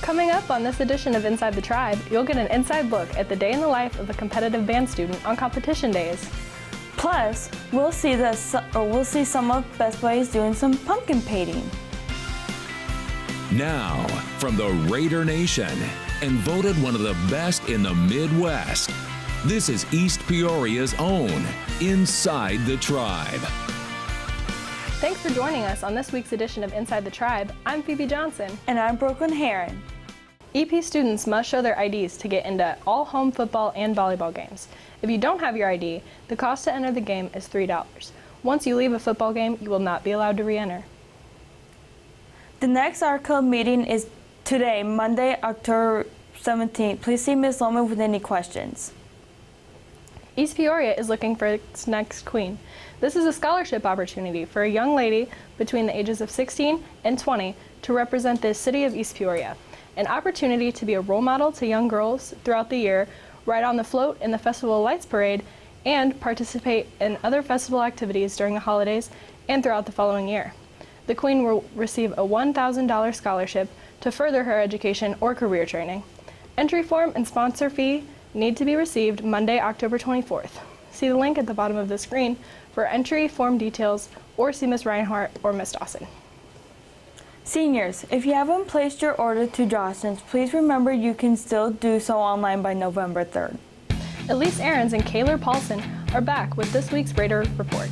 Coming up on this edition of Inside the Tribe, you'll get an inside look at the day in the life of a competitive band student on competition days. Plus, we'll see some of Best Buddies doing some pumpkin painting. Now, from the Raider Nation and voted one of the best in the Midwest, this is East Peoria's own Inside the Tribe. Thanks for joining us on this week's edition of Inside the Tribe. I'm Phoebe Johnson. And I'm Brooklyn Heron. EP students must show their IDs to get into all home football and volleyball games. If you don't have your ID, the cost to enter the game is $3. Once you leave a football game, you will not be allowed to re-enter. The next art club meeting is today, Monday, October 17th. Please see Ms. Loman with any questions. East Peoria is looking for its next queen. This is a scholarship opportunity for a young lady between the ages of 16 and 20 to represent the city of East Peoria. An opportunity to be a role model to young girls throughout the year, ride on the float in the Festival of Lights Parade, and participate in other festival activities during the holidays and throughout the following year. The queen will receive a $1,000 scholarship to further her education or career training. Entry form and sponsor fee need to be received Monday, October 24th. See the link at the bottom of the screen for entry form details, or see Ms. Reinhardt or Ms. Dawson. Seniors, if you haven't placed your order to Johnson's, please remember you can still do so online by November 3rd. Elise Ahrens and Kaylor Paulson are back with this week's Raider Report.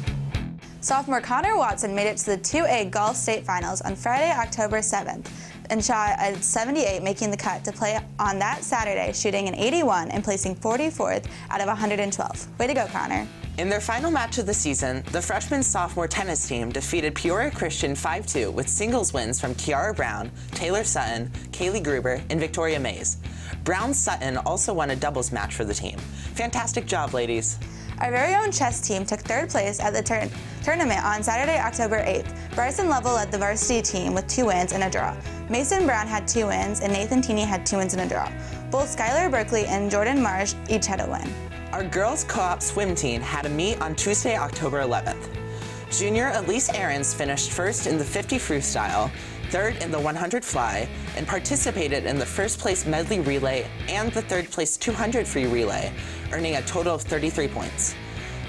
Sophomore Connor Watson made it to the 2A Golf State Finals on Friday, October 7th, and shot a 78, making the cut to play on that Saturday, shooting an 81 and placing 44th out of 112. Way to go, Connor. In their final match of the season, the freshman-sophomore tennis team defeated Peoria Christian 5-2 with singles wins from Kiara Brown, Taylor Sutton, Kaylee Gruber, and Victoria Mays. Brown Sutton also won a doubles match for the team. Fantastic job, ladies. Our very own chess team took third place at the tournament on Saturday, October 8th. Bryson Lovell led the varsity team with 2 wins and a draw. Mason Brown had 2 wins, and Nathan Teeney had 2 wins and a draw. Both Skylar Berkeley and Jordan Marsh each had a win. Our girls' co-op swim team had a meet on Tuesday, October 11th. Junior Elise Ahrens finished first in the 50 freestyle, third in the 100 fly, and participated in the first place medley relay and the third place 200 free relay, earning a total of 33 points.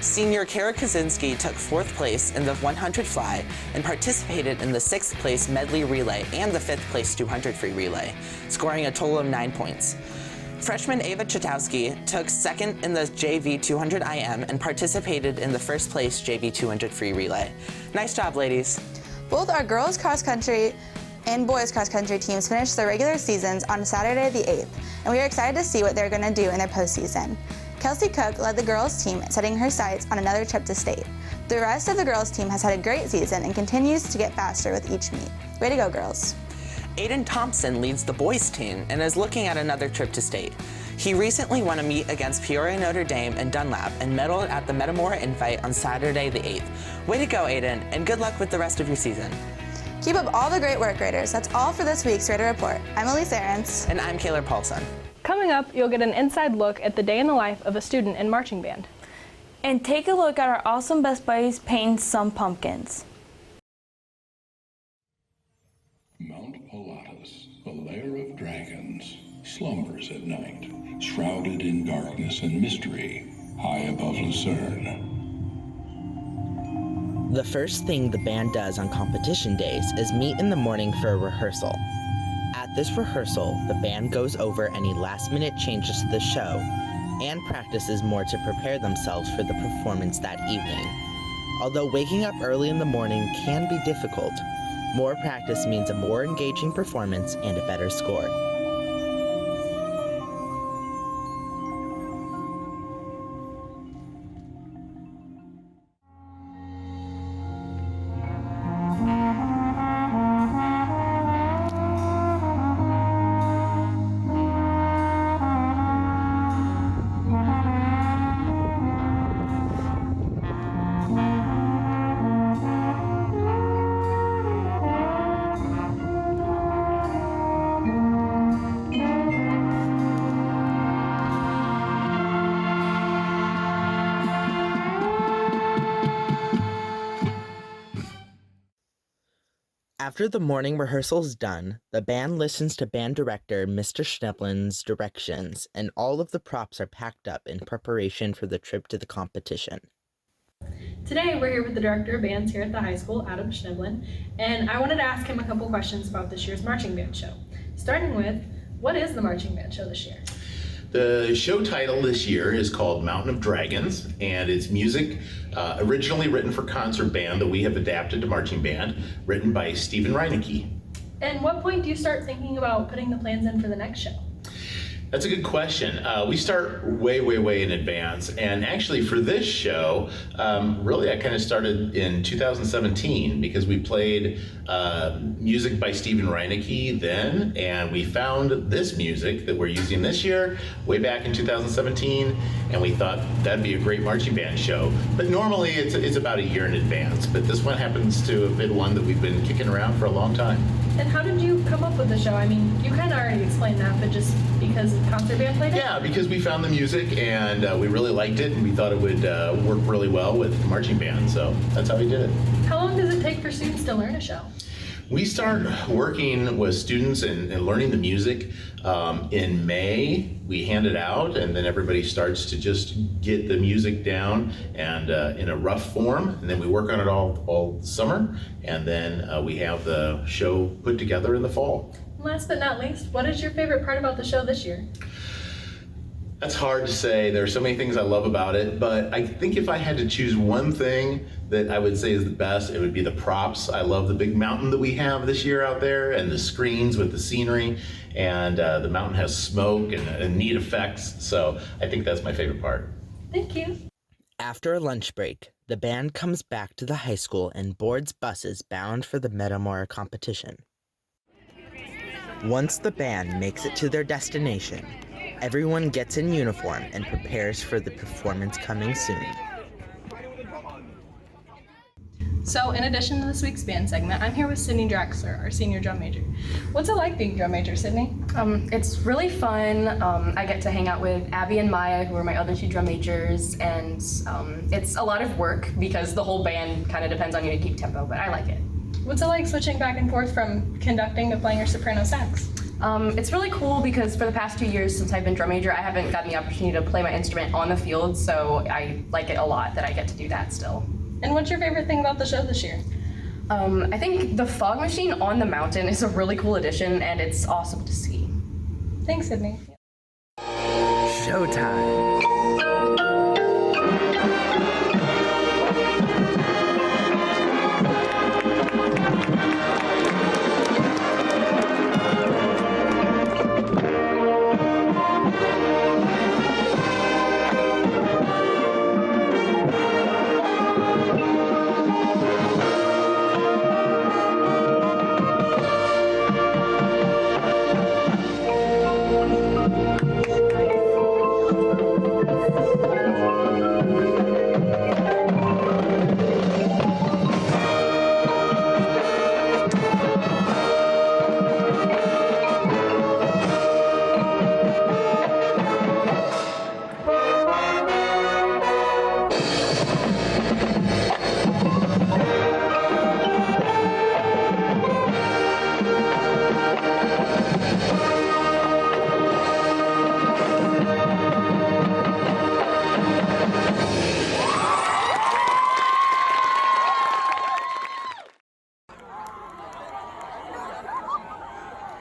Senior Kara Kaczynski took 4th place in the 100 fly and participated in the 6th place medley relay and the 5th place 200 free relay, scoring a total of 9 points. Freshman Ava Chatowski took 2nd in the JV 200 IM and participated in the 1st place JV 200 free relay. Nice job, ladies. Both our girls cross country and boys cross country teams finished their regular seasons on Saturday the 8th, and we are excited to see what they're going to do in their postseason. Kelsey Cook led the girls team, setting her sights on another trip to state. The rest of the girls team has had a great season and continues to get faster with each meet. Way to go, girls. Aiden Thompson leads the boys team and is looking at another trip to state. He recently won a meet against Peoria Notre Dame and Dunlap and medaled at the Metamora Invite on Saturday the 8th. Way to go, Aiden, and good luck with the rest of your season. Keep up all the great work, Raiders. That's all for this week's Raider Report. I'm Elise Ahrens. And I'm Kaylor Paulson. Coming up, you'll get an inside look at the day in the life of a student in marching band. And take a look at our awesome Best Buddies painting some pumpkins. Mount Pilatus, a lair of dragons, slumbers at night, shrouded in darkness and mystery, high above Lucerne. The first thing the band does on competition days is meet in the morning for a rehearsal. At this rehearsal, the band goes over any last-minute changes to the show and practices more to prepare themselves for the performance that evening. Although waking up early in the morning can be difficult, more practice means a more engaging performance and a better score. After the morning rehearsal's done, the band listens to band director Mr. Schneplin's directions, and all of the props are packed up in preparation for the trip to the competition. Today, we're here with the director of bands here at the high school, Adam Schneblin, and I wanted to ask him a couple questions about this year's marching band show. Starting with, what is the marching band show this year? The show title this year is called Mountain of Dragons, and it's music originally written for concert band that we have adapted to marching band, written by Stephen Reinecke. And what point do you start thinking about putting the plans in for the next show? That's a good question. We start way in advance, and actually for this show, really I kind of started in 2017 because we played music by Stephen Reinecke then, and we found this music that we're using this year way back in 2017, and we thought that'd be a great marching band show. But normally it's about a year in advance, but this one happens to have been one that we've been kicking around for a long time. And how did you come up with the show? I mean, you kind of already explained that, but just because concert band played it? Yeah, because we found the music and we really liked it, and we thought it would work really well with the marching band, so that's how we did it. How long does it take for students to learn a show? We start working with students and learning the music in May. We hand it out, and then everybody starts to just get the music down and in a rough form, and then we work on it all summer, and then we have the show put together in the fall. Last but not least, what is your favorite part about the show this year? That's hard to say. There are so many things I love about it, but I think if I had to choose one thing that I would say is the best, it would be the props. I love the big mountain that we have this year out there, and the screens with the scenery, and the mountain has smoke and neat effects, so I think that's my favorite part. Thank you. After a lunch break, the band comes back to the high school and boards buses bound for the Metamora competition. Once the band makes it to their destination, everyone gets in uniform and prepares for the performance coming soon. So, in addition to this week's band segment, I'm here with Sydney Draxler, our senior drum major. What's it like being drum major, Sydney? It's really fun. I get to hang out with Abby and Maya, who are my other two drum majors, and it's a lot of work because the whole band kind of depends on you to keep tempo, but I like it. What's it like switching back and forth from conducting to playing your soprano sax? It's really cool because for the past 2 years since I've been drum major, I haven't gotten the opportunity to play my instrument on the field, so I like it a lot that I get to do that still. And what's your favorite thing about the show this year? I think the fog machine on the mountain is a really cool addition, and it's awesome to see. Thanks, Sydney. Showtime!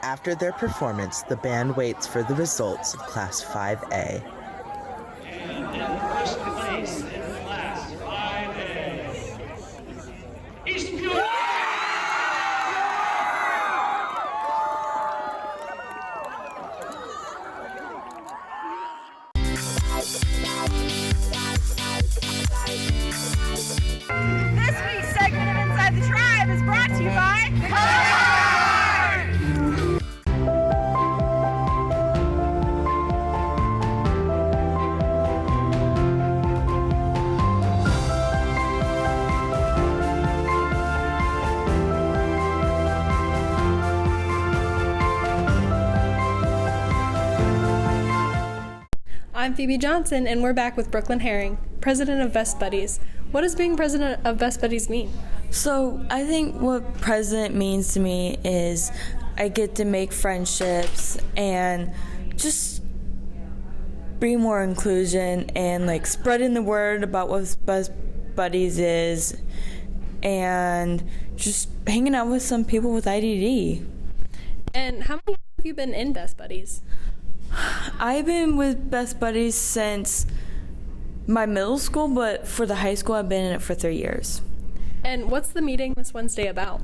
After their performance, the band waits for the results of Class 5A. And in first place in Class 5A, East Peoria! This week's segment of Inside the Tribe is brought to you by I'm Phoebe Johnson, and we're back with Brooklyn Herring, president of Best Buddies. What does being president of Best Buddies mean? So I think what president means to me is I get to make friendships and just bring more inclusion and like spreading the word about what Best Buddies is and just hanging out with some people with IDD. And how many have you been in Best Buddies? I've been with Best Buddies since my middle school, but for the high school I've been in it for 3 years. And what's the meeting this Wednesday about?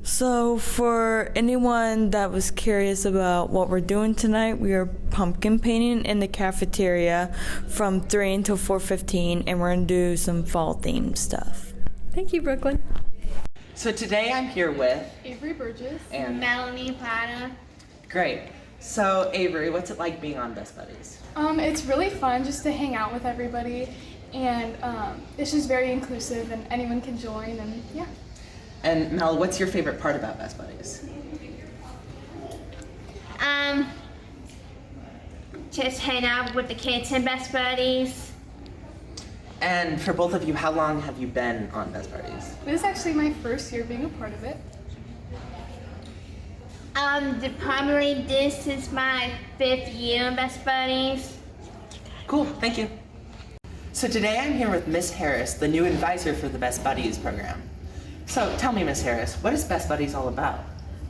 So for anyone that was curious about what we're doing tonight, we are pumpkin painting in the cafeteria from 3 until 4:15, and we're going to do some fall themed stuff. Thank you, Brooklyn. So today I'm here with Avery Burgess. and Melanie Plata. great. So Avery, what's it like being on Best Buddies? It's really fun just to hang out with everybody, and it's just very inclusive, and anyone can join, and yeah. And Mel, what's your favorite part about Best Buddies? Just hang out with the kids and Best Buddies. And for both of you, how long have you been on Best Buddies? This is actually my first year being a part of it. Probably this is my 5th year in Best Buddies. Cool, thank you. So today I'm here with Miss Harris, the new advisor for the Best Buddies program. So tell me, Miss Harris, what is Best Buddies all about?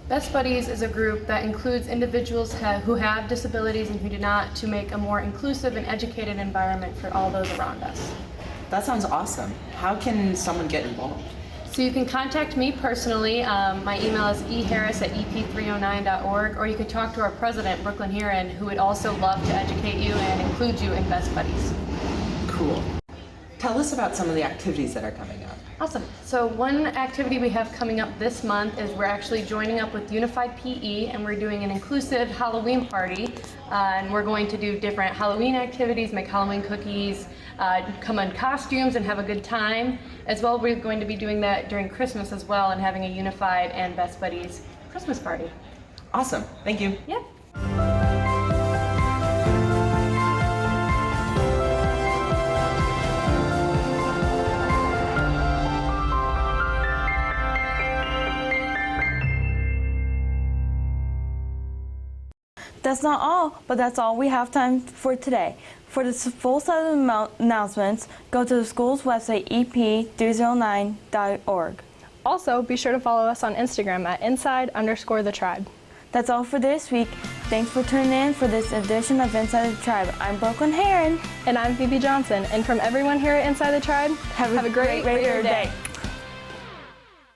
Best Buddies is a group that includes individuals who have disabilities and who do not, to make a more inclusive and educated environment for all those around us. That sounds awesome. How can someone get involved? So you can contact me personally. My email is eharris@ep309.org, or you could talk to our president, Brooklyn Heron, who would also love to educate you and include you in Best Buddies. Cool. Tell us about some of the activities that are coming up. Awesome. So one activity we have coming up this month is we're actually joining up with Unified PE, and we're doing an inclusive Halloween party. And we're going to do different Halloween activities, make Halloween cookies, come in costumes and have a good time. As well, we're going to be doing that during Christmas as well, and having a Unified and Best Buddies Christmas party. Awesome. Thank you. Yep. That's not all, but that's all we have time for today. For the full set of announcements, go to the school's website, ep309.org. Also, be sure to follow us on Instagram at inside_the tribe. That's all for this week. Thanks for tuning in for this edition of Inside the Tribe. I'm Brooklyn Heron. And I'm Phoebe Johnson. And from everyone here at Inside the Tribe, have a great Raider Day.